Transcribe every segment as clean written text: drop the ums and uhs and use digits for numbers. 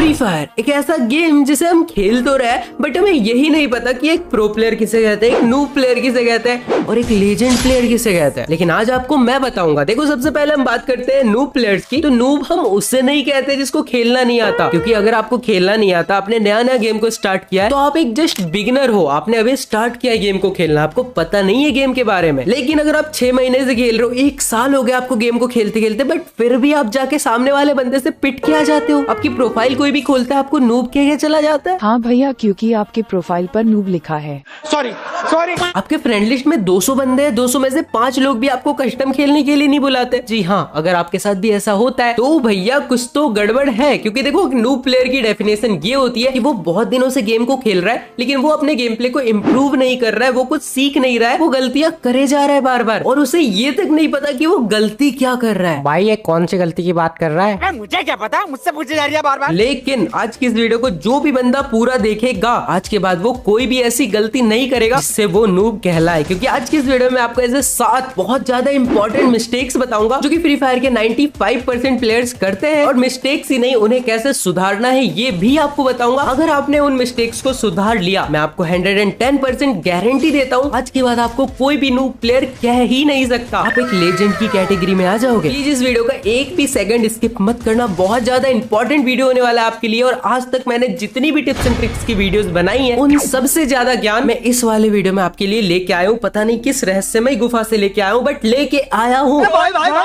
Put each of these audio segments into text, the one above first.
Free fire एक ऐसा game जिसे हम खेल तो रहे बट हमें यही नहीं पता कि एक प्रो प्लेयर किसे कहते हैं, एक नूब प्लेयर किसे कहते हैं और एक लेजेंड प्लेयर किसे कहते हैं। लेकिन आज आपको मैं बताऊंगा। देखो, सबसे पहले हम बात करते हैं नूब प्लेयर्स की। तो नूब हम उससे नहीं कहते जिसको खेलना नहीं आता, क्योंकि अगर आपको खेलना नहीं आता, आपने नया नया गेम को स्टार्ट किया है, तो आप एक जस्ट बिगिनर हो। आपने अभी स्टार्ट किया गेम को खेलना, आपको पता नहीं है गेम के बारे में। लेकिन अगर आप 6 महीने से खेल रहे हो, 1 साल हो गया आपको गेम को खेलते खेलते, बट फिर भी आप जाके सामने वाले बंदे से पिट के आ जाते हो, आपकी प्रोफाइल कोई भी खोलता है आपको नूब कह के चला जाता है। हाँ भैया, क्योंकि आपके प्रोफाइल पर नूब लिखा है। सॉरी। आपके फ्रेंड लिस्ट में 200 बंदे हैं, 200 में से 5 लोग भी आपको कस्टम खेलने के लिए नहीं बुलाते। जी हाँ, अगर आपके साथ भी ऐसा होता है तो भैया कुछ तो गड़बड़ है। क्योंकि देखो, नूब प्लेयर की डेफिनेशन ये होती है कि वो बहुत दिनों से गेम को खेल रहा है, लेकिन वो अपने गेम प्ले को इम्प्रूव नहीं कर रहा है, वो कुछ सीख नहीं रहा है, वो गलतियां करे जा रहा है बार बार, और उसे ये तक नहीं पता कि वो गलती क्या कर रहा है। भाई ये कौन सी गलती की बात कर रहा है? मुझे क्या पता, मुझसे पूछे जा रही है बार बार। लेकिन आज की इस वीडियो को जो भी बंदा पूरा देखेगा, आज के बाद वो कोई भी ऐसी गलती नहीं करेगा जिससे वो नूब कहलाए। क्योंकि आज की इस वीडियो में आपको ऐसे 7 बहुत ज्यादा इंपॉर्टेंट मिस्टेक्स बताऊंगा जो कि फ्री फायर के 95% प्लेयर्स करते हैं, और मिस्टेक्स ही नहीं, उन्हें कैसे सुधारना है ये भी आपको बताऊंगा। अगर आपने उन मिस्टेक्स को सुधार लिया, मैं आपको 110% गारंटी देता हूँ, आज के बाद आपको कोई भी नूब प्लेयर कह ही नहीं सकता। आप एक लेजेंड की कैटेगरी में आ जाओगे। प्लीज इस वीडियो का एक भी सेकंड स्किप मत करना, बहुत ज्यादा इंपॉर्टेंट वीडियो होने वाला है आपके लिए। और आज तक मैंने जितनी भी टिप्स एंड ट्रिक्स की वीडियोस बनाई हैं, उन सबसे ज्यादा ज्ञान मैं इस वाले वीडियो में आपके लिए लेके आया हूँ। पता नहीं किस रहस्यमय गुफा से लेके आया हूँ, बट लेके आया हूँ।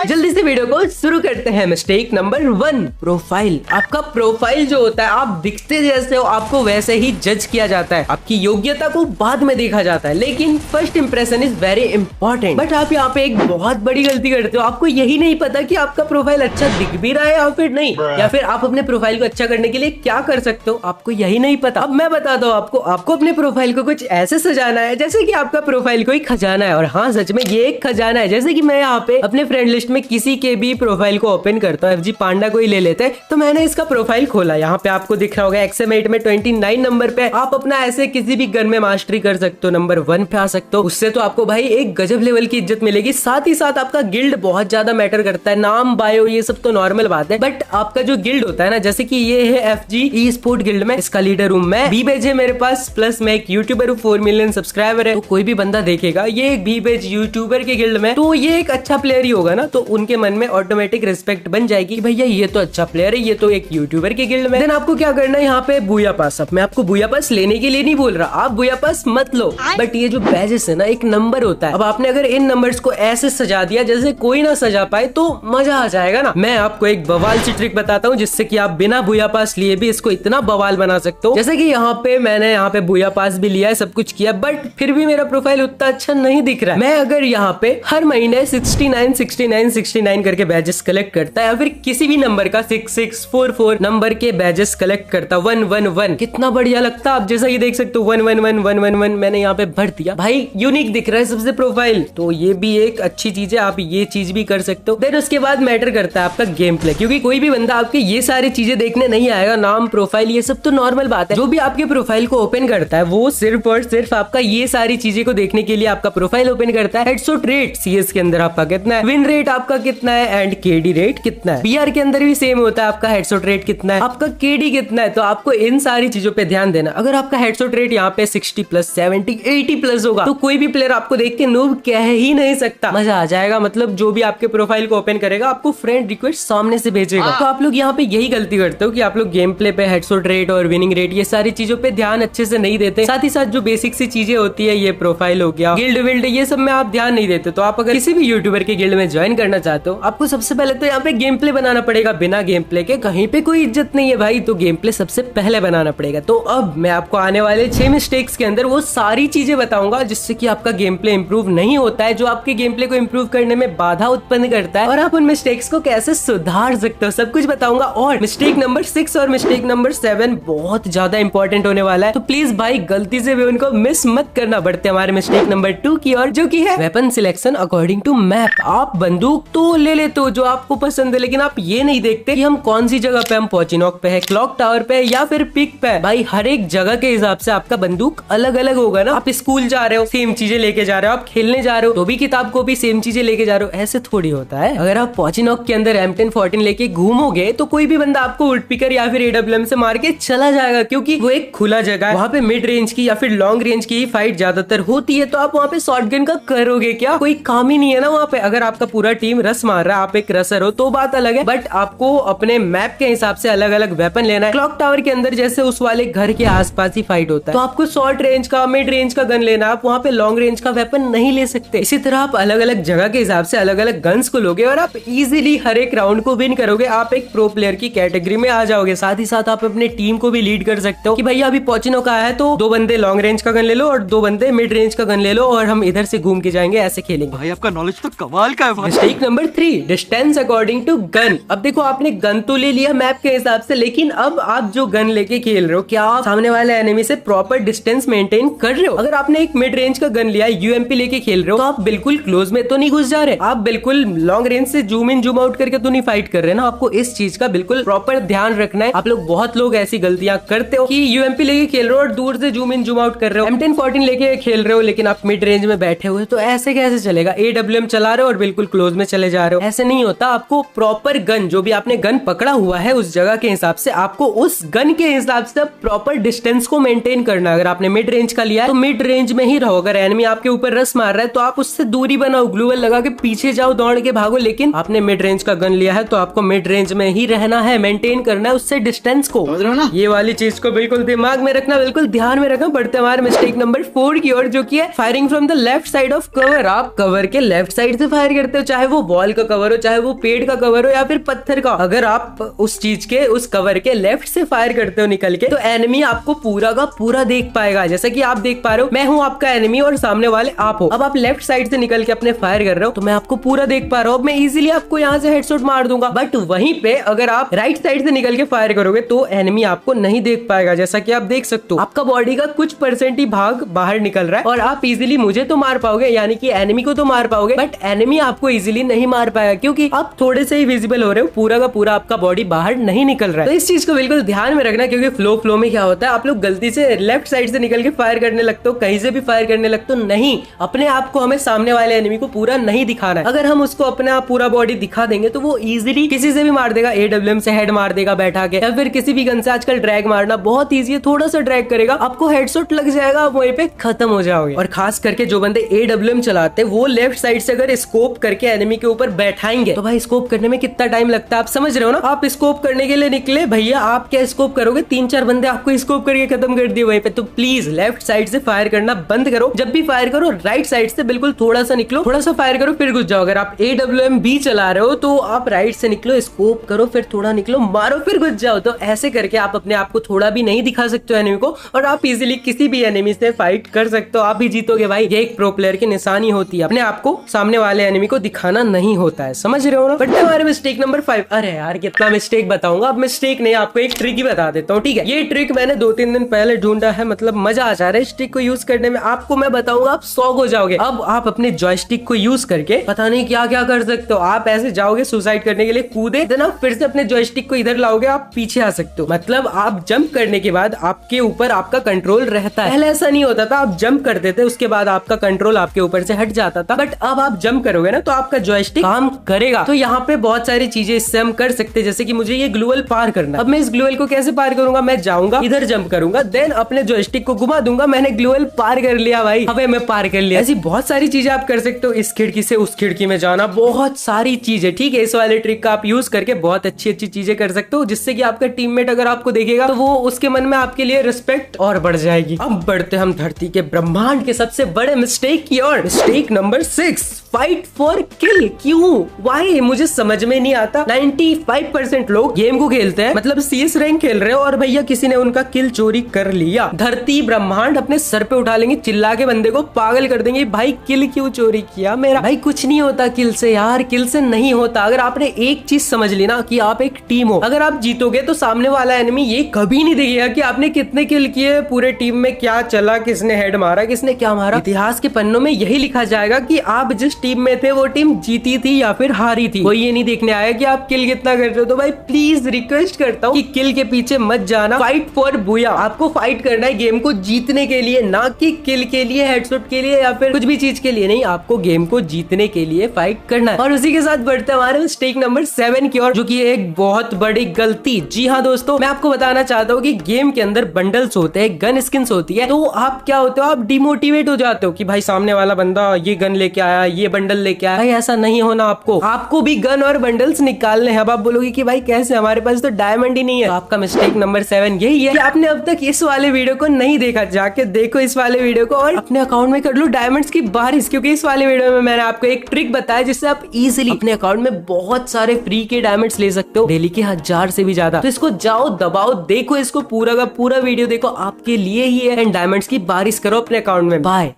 जल्दी से वीडियो को शुरू करते हैं। Mistake number 1, profile. आपका प्रोफाइल जो होता है, आप दिखते जैसे हो आपको वैसे ही जज किया जाता है। आपकी योग्यता को बाद में देखा जाता है, लेकिन first impression is very important. But आप यहाँ पे एक बहुत बड़ी गलती करते हो। आपको यही नहीं पता कि आपका प्रोफाइल अच्छा दिख भी रहा है या फिर नहीं, या फिर आप अपने प्रोफाइल को अच्छा करने के लिए क्या कर सकते हो, आपको यही नहीं पता। अब मैं बताता हूँ आपको अपने प्रोफाइल को कुछ ऐसे सजाना है जैसे कि आपका प्रोफाइल कोई खजाना है। और हाँ, सच में ये एक खजाना है। जैसे कि मैं यहाँ पे अपने फ्रेंड लिस्ट में किसी के भी प्रोफाइल को ओपन करता हूँ, FG पांडा को ही ले लेते हैं, तो मैंने इसका प्रोफाइल खोला। यहाँ पे आपको दिख रहा होगा XM8 में 29 नंबर पे आप अपना ऐसे किसी भी गन में मास्टरी कर सकते हो, नंबर 1 पे आ सकते हो। उससे तो आपको भाई एक गजब लेवल की इज्जत मिलेगी। साथ ही साथ आपका गिल्ड बहुत ज्यादा मैटर करता है। नाम, बायो, ये सब तो नॉर्मल बात है, बट आपका जो गिल्ड होता है ना, जैसे कि ये है FG e-स्पोर्ट गिल्ड में, इसका लीडर हूँ मैं। बीबेज है मेरे पास, प्लस मैं एक यूट्यूबर हूँ, 4 मिलियन सब्सक्राइबर है। तो कोई भी बंदा देखेगा ये एक बीबेज यूट्यूबर के गिल्ड में, तो ये एक अच्छा प्लेयर ही होगा ना, तो उनके मन में ऑटोमेटिक रिस्पेक्ट बन जाएगी, भैया ये तो अच्छा प्लेयर है, ये तो एक यूट्यूबर के गिल्ड में। देन आपको क्या करना है, यहाँ पे बूया पास। अब मैं आपको बूया पास लेने के लिए नहीं बोल रहा, आप बूया पास मत लो, बट ये जो बैजेस है ना, एक नंबर होता है। अब आपने अगर इन नंबर्स को ऐसे सजा दिया जैसे कोई ना सजा पाए, तो मजा आ जाएगा ना। मैं आपको एक बवाल सी ट्रिक बताता हूँ जिससे कि आप बिना बूया पास लिए भी इसको इतना बवाल बना सकते हो। जैसे कि यहाँ पे मैंने यहाँ पे बूया पास भी लिया है, सब कुछ किया, बट फिर भी मेरा प्रोफाइल उतना अच्छा नहीं दिख रहा है। मैं अगर यहाँ पे हर महीने 69 करके बैजेस कलेक्ट करता है, या फिर किसी भी नंबर का 6644 नंबर के बैजेस कलेक्ट करता, 111, कितना बढ़िया लगता। आप जैसा कि देख सकते हो 111 मैंने यहाँ पे भर दिया, भाई यूनिक दिख रहा है सबसे प्रोफाइल। तो ये भी एक अच्छी चीज है, आप ये चीज भी कर सकते हो। देन उसके बाद मैटर करता है आपका गेम प्ले, क्योंकि कोई भी बंदा आपके ये सारी चीजें देखने नहीं आएगा। नाम, प्रोफाइल, ये सब तो नॉर्मल बात है। जो भी आपके प्रोफाइल को ओपन करता है, वो सिर्फ और सिर्फ आपका ये सारी चीजें को देखने के लिए आपका प्रोफाइल ओपन करता है। हेडशॉट रेट CS के अंदर आपका कितना है, विन रेट आपका कितना है, एंड KD रेट कितना है। BR के अंदर भी सेम होता है, आपका हेडशॉट रेट कितना है, आपका KD कितना है। तो आपको इन सारी चीजों पे ध्यान देना। अगर आपका हेडशॉट रेट यहाँ पे 60+, 70, 80+ होगा, तो कोई भी प्लेयर आपको देख के नूब कह ही नहीं सकता। मजा आ जाएगा। मतलब जो भी आपके प्रोफाइल को ओपन करेगा, आपको फ्रेंड रिक्वेस्ट सामने से भेजेगा। तो आप लोग यहाँ पे यही गलती करते हो कि आप लोग गेम प्ले पे हेडशॉट रेट और विनिंग रेट, ये सारी चीजों पे ध्यान अच्छे से नहीं देते। साथ ही साथ जो बेसिक सी चीजें होती है, ये प्रोफाइल हो गया, गिल्ड विल्ड, ये सब में आप ध्यान नहीं देते। तो आप अगर किसी भी यूट्यूबर के गिल्ड में ज्वाइन करना चाहते हो, आपको सबसे पहले तो यहाँ पे गेम प्ले बनाना पड़ेगा। बिना गेम प्ले के कहीं पे कोई इज्जत नहीं है भाई, तो गेम प्ले सबसे पहले बनाना पड़ेगा। तो अब मैं आपको आने वाले 6 मिस्टेक्स के अंदर वो सारी चीजें बताऊंगा जिससे कि आपका गेम प्ले इंप्रूव नहीं होता है, जो आपके गेम प्ले को इंप्रूव करने में बाधा उत्पन्न करता है, और आप उन मिस्टेक्स को कैसे सुधार सकते हो, सब कुछ बताऊंगा। और मिस्टेक नंबर 6 और मिस्टेक नंबर 7 बहुत ज्यादा इंपॉर्टेंट होने वाला है, तो प्लीज भाई गलती से भी उनको मिस मत करना। बढ़ते हमारे मिस्टेक नंबर 2 की ओर, जो की है weapon selection according to map. आप बंदूक तो ले लेते हो जो आपको पसंद है, लेकिन आप ये नहीं देखते कि हम कौन सी जगह पे, हम पोचिनॉक पे है, क्लॉक टावर पे या फिर पिक पे। भाई हर एक जगह के हिसाब से आपका बंदूक अलग अलग होगा ना। आप स्कूल जा रहे हो, सेम चीजें लेके जा रहे हो, आप खेलने जा रहे हो तो भी किताब को भी सेम चीजें लेके जा रहे हो, ऐसे थोड़ी होता है। अगर आप पोचिनॉक के अंदर M1014 लेके घूमोगे तो कोई भी बंदा आपको उल्ट पी कर या फिर AWM से मार के चला जाएगा, क्योंकि वो एक खुला जगह है, वहाँ पे मिड रेंज की या फिर लॉन्ग रेंज की फाइट ज्यादातर होती है। तो आप वहाँ पे शॉटगन का करोगे क्या, कोई काम ही नहीं है ना वहाँ पे। अगर आपका पूरा टीम रस मार रहा है, आप एक रसर हो तो बात अलग है, बट आपको अपने मैप के हिसाब से अलग अलग वेपन लेना है। क्लॉक टावर के अंदर जैसे उस वाले घर के आसपास ही फाइट होता है, तो आपको शॉर्ट रेंज का मिड रेंज का गन लेना, आप वहाँ पे लॉन्ग रेंज का वेपन नहीं ले सकते। इसी तरह आप अलग अलग जगह के हिसाब से अलग अलग गन्स को लोगे और आप इजीली हर एक राउंड को विन करोगे। आप एक प्रो प्लेयर की कैटेगरी में आ जाओगे। साथ ही साथ आप अपने टीम को भी लीड कर सकते हो कि भैया अभी पोचिनो का है तो 2 बंदे लॉन्ग रेंज का गन ले लो और 2 बंदे मिड रेंज का गन ले लो और हम इधर से घूम के जाएंगे, ऐसे खेलेंगे। भाई आपका नॉलेज तो कमाल का है भाई। Mistake number 3, distance according to gun. अब देखो आपने गन तो ले लिया मैप के हिसाब से, लेकिन अब आप जो गन लेके खेल रहे हो, क्या आप सामने वाले एनिमी से प्रॉपर डिस्टेंस मेंटेन कर रहे हो? अगर आपने एक मिड रेंज का गन लिया, UMP लेके खेल रहे हो, तो आप बिल्कुल क्लोज में तो नहीं घुस जा रहे, आप बिल्कुल लॉन्ग रेंज से जूम इन जूम आउट करके तो नहीं फाइट कर रहे ना। आपको इस चीज का बिल्कुल प्रॉपर ध्यान रखना है। आप लोग बहुत लोग ऐसी गलतियां करते हो कि UMP लेके खेल रहे हो और दूर से जूम इन जूम आउट कर रहे हो, M1014 लेके खेल रहे हो, लेकिन आप मिड रेंज में बैठे हुए, तो ऐसे कैसे चलेगा? AWM चला रहे हो और बिल्कुल क्लोज में चले जा रहे हो, ऐसे नहीं होता। आपको प्रॉपर गन, जो भी आपने गन पकड़ा हुआ है उस जगह के हिसाब से, आपको उस गन के हिसाब से प्रॉपर डिस्टेंस को मेंटेन करना। अगर आपने मिड रेंज का लिया है तो मिड रेंज में ही रहो। अगर एनिमी आपके ऊपर रस मार रहा है तो आप उससे दूरी बनाओ, ग्लूवल लगा के पीछे जाओ, दौड़ के भागो। लेकिन आपने मिड रेंज का गन लिया है तो आपको मिड रेंज में ही रहना है, मेंटेन करना है उससे डिस्टेंस को। समझ रहे हो ना? ये वाली चीज को बिल्कुल दिमाग में रखना, बिल्कुल ध्यान में रखना। बढ़ते हमारे मिस्टेक नंबर 4 की ओर, जो की है firing from the left side of cover. आप कवर के लेफ्ट साइड से फायर करते हो, चाहे वो वॉल का कवर हो, चाहे वो पेड़ का कवर हो या फिर पत्थर का। अगर आप उस चीज के उस कवर के लेफ्ट से फायर करते हो निकल के, तो एनिमी आपको पूरा का पूरा देख पाएगा। जैसा कि आप देख पा रहे हो, मैं हूं आपका एनिमी और सामने वाले आप हो। अब आप लेफ्ट साइड से निकल के अपने फायर कर रहे हो तो मैं आपको पूरा देख पा रहा हूं। अब मैं इजीली आपको यहाँ से हेडशॉट मार दूंगा, बट वहीं पे अगर आप राइट साइड से निकल के फायर करोगे तो एनिमी आपको नहीं देख पाएगा। जैसा कि आप देख सकते हो, आपका बॉडी का कुछ % ही भाग बाहर निकल रहा है और आप इजीली मुझे तो मार पाओगे, यानी कि एनिमी को तो मार पाओगे, बट एनिमी आपको इजीली नहीं मार पाएगा, क्योंकि आप थोड़े से ही विजिबल हो रहे हो, पूरा का पूरा आपका बॉडी बाहर नहीं निकल रहा है। तो इस चीज को बिल्कुल ध्यान में रखना, क्योंकि फ्लो में क्या होता है, आप लोग गलती से लेफ्ट साइड से निकल के फायर करने लगते हो, कहीं से भी फायर करने लगते हो। नहीं, अपने आप को हमें सामने वाले एनिमी को पूरा नहीं दिखाना है। अगर हम उसको अपना पूरा बॉडी दिखा देंगे तो वो इजीली किसी से भी मार देगा, AWM से हेड मार देगा बैठा के, या फिर किसी भी गन से। आजकल ड्रैग मारना बहुत ईजी है, थोड़ा सा ड्रैग करेगा, आपको हेडशॉट लग जाएगा, आप वहीं पे खत्म हो जाओगे। और खास करके जो बंदे AWM चलाते हैं, वो लेफ्ट साइड से अगर स्कोप करके एनिमी के ऊपर बैठाएंगे तो भाई स्कोप करने में कितना टाइम लगता है आप समझ रहे हो ना। आप स्कोप करने के लिए निकले, भैया आप क्या स्कोप करोगे, 3-4 बंदे आपको स्कोप करके खत्म कर दिए वहीं पे। तो प्लीज लेफ्ट साइड से फायर करना बंद करो। जब भी फायर करो राइट साइड से बिल्कुल थोड़ा सा निकलो, थोड़ा सा फायर करो फिर घुस जाओ। अगर आप AWM भी चला रहे हो तो आप राइट से निकलो, स्कोप करो, फिर थोड़ा निकलो, मारो, फिर घुस जाओ। तो ऐसे करके आप अपने आप को थोड़ा भी नहीं दिखा सकते हो एनिमी को, और आप इजीली किसी भी एनिमी से फाइट कर सकते हो, आप भी जीतोगे भाई। ये एक प्रो प्लेयर की निशानी होती है, अपने आप को सामने वाले एनिमी को दिखाना नहीं होता है, समझ रहे हो ना। बट हमारे मिस्टेक नंबर 5, अरे यार कितना मिस्टेक बताऊंगा। अब मिस्टेक नहीं, आपको एक ट्रिक ही बता देता हूँ, ठीक है। ये ट्रिक मैंने 2-3 दिन पहले ढूंढा है, मतलब मजा आ जा रहा है इस ट्रिक को यूज करने में। आपको मैं बताऊंगा, आप शॉक हो जाओगे। अब आप अपने जॉयस्टिक को यूज करके पता नहीं क्या क्या कर सकते हो। आप ऐसे जाओगे सुसाइड करने के लिए, कूदे देना, फिर से अपने जॉयस्टिक को इधर लाओगे, आप पीछे आ सकते हो। मतलब आप जंप करने के बाद आपके ऊपर आपका कंट्रोल रहता है। पहले ऐसा नहीं होता था, आप जंप करते थे उसके बाद आपका कंट्रोल आपके ऊपर से हट जाता था, बट अब आप जंप करोगे ना तो आपका जॉयस्टिक काम करेगा। तो यहाँ पे बहुत सारी चीजें इससे हम कर सकते हैं, जैसे कि मुझे ये ग्लूवल पार करना। अब मैं इस ग्लूवल को कैसे पार करूंगा, मैं जाऊंगा इधर जंप करूंगा, देन अपने जॉयस्टिक को घुमा दूंगा, मैंने ग्लूवल पार कर लिया भाई, अबे मैं पार कर लिया। ऐसी बहुत सारी चीजें आप कर सकते हो, इस खिड़की से उस खिड़की में जाना, बहुत सारी चीजें, ठीक है। इस वाले ट्रिक का आप यूज करके बहुत अच्छी अच्छी चीजें कर सकते हो, जिससे कि आपका टीममेट अगर आपको देखेगा तो वो उसके मन में आपके लिए रिस्पेक्ट और बढ़ जाएगी। अब बढ़ते हम धरती के ब्रह्मांड के सबसे बड़े मिस्टेक की ओर। मिस्टेक नंबर 6, फाइट फॉर किल। क्यों, वाई, मुझे समझ में नहीं आता। 95% लोग गेम को खेलते हैं, मतलब CS रैंक खेल रहे हो, और भैया किसी ने उनका किल चोरी कर लिया, धरती ब्रह्मांड अपने सर पे उठा लेंगे, चिल्ला के बंदे को पागल कर देंगे, भाई किल क्यों चोरी किया मेरा। भाई कुछ नहीं होता किल से यार, किल से नहीं होता। अगर आपने एक चीज समझ ली ना कि आप एक टीम हो, अगर आप जीतोगे तो सामने वाला एनिमी ये कभी नहीं देखेगा कि आपने कितने किल किए, पूरे टीम में क्या चला, किसने हेड मारा, किसने क्या मारा। इतिहास के पन्नों में यही लिखा जाएगा कि आप जिस टीम में थे वो टीम जीती थी या फिर हारी थी। कोई ये नहीं देखने आया कि आप किल कितना कर रहे हो। तो भाई प्लीज रिक्वेस्ट करता हूँ कि किल के पीछे मत जाना, फाइट फॉर बुया। आपको फाइट करना है गेम को जीतने के लिए, ना कि किल के लिए, हेडशॉट के लिए या फिर कुछ भी चीज के लिए नहीं। आपको गेम को जीतने के लिए फाइट करना है। और उसी के साथ बढ़ते हमारे मिस्टेक नंबर 7 की ओर, जो कि एक बहुत बड़ी गलती गलती। जी हाँ दोस्तों, मैं आपको बताना चाहता हूँ कि गेम के अंदर बंडल्स होते हैं, गन स्किन्स होती है, तो आप क्या होते हो, आप डिमोटिवेट हो जाते हो कि भाई सामने वाला बंदा ये गन लेके आया, ये बंडल लेके आया। भाई ऐसा नहीं होना, आपको भी गन और बंडल्स निकालने हैं। अब आप बोलोगे कि भाई कैसे, हमारे पास तो डायमंड ही नहीं है। तो आपका मिस्टेक नंबर 7 यही है कि आपने अब तक इस वाले वीडियो को नहीं देखा। जाके देखो इस वाले वीडियो को और अपने अकाउंट में कर लो डायमंड्स की बारिश, क्योंकि इस वाले वीडियो में मैंने आपको एक ट्रिक बताया जिससे आप इजीली अपने अकाउंट में बहुत सारे फ्री के डायमंड्स ले सकते हो, डेली के 1000 से भी ज्यादा। तो इसको जाओ दबाओ, देखो इसको पूरा का पूरा वीडियो देखो, आपके लिए ही है, एंड डायमंड्स की बारिश करो अपने अकाउंट में। बाय।